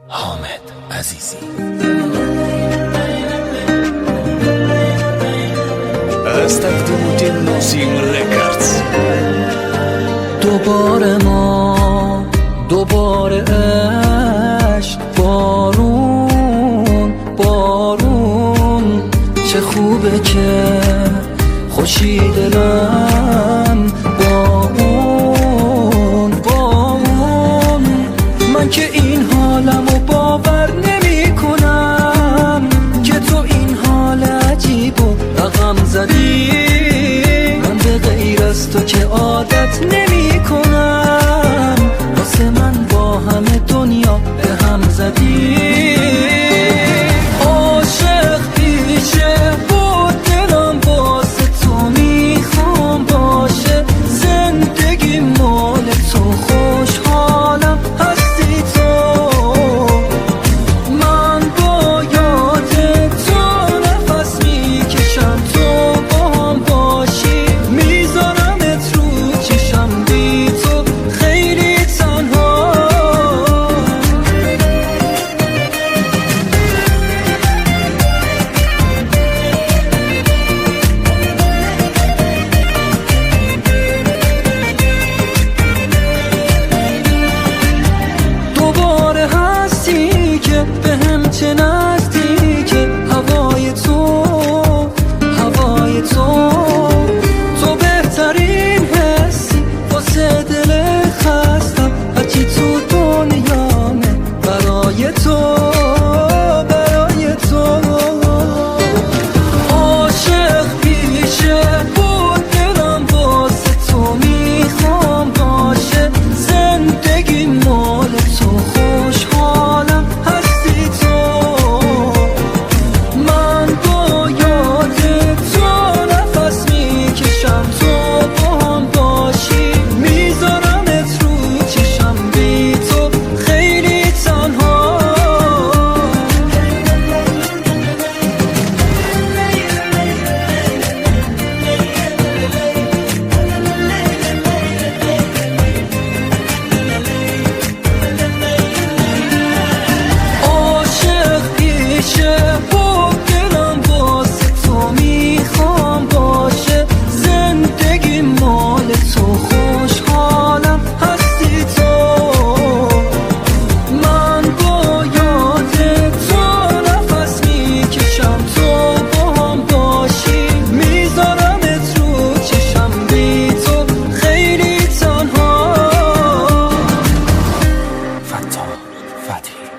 حامد عزیزی. از تقدیمات نسیم رکردز. دوباره عشق، بارون چه خوبه که خوشی دلم با اون من که این حالمو باور نمی کنم که تو این حال عجیبو رقم زدی. من به غیر از تو که عادت نمی کنم، واسه من با همه دنیا به هم زدی. عاشق پیشه بود دلم، واسه تو میخوام باشه زندگی مال تو، خوشحالم هستی تو. من با یاد تو نفس میکشم، تو با هم باشی میذارمت رو چشم، بی تو خیلی تنها. دوباره هستی که به هم چه نزدیکه، هوای تو بهترین حسی واسه دل خستم، هرچی تو دنیامه برای تو. عاشق پیشه بود دلم، واسه تو میخوام باشه زندگی مال تو، خوشحالم هستی تو. من با یاد تو نفس میکشم، تو با هم باشی میذارمت رو چشم، بی تو خیلی تنها. عاشق پیشه بود دلم، واسه تو میخوام باشه زندگی مال تو، خوشحالم هستی تو. من با یاد تو نفس میکشم، تو با هم باشی میذارمت رو چشم، بی تو خیلی تنها. فتاح فتحی.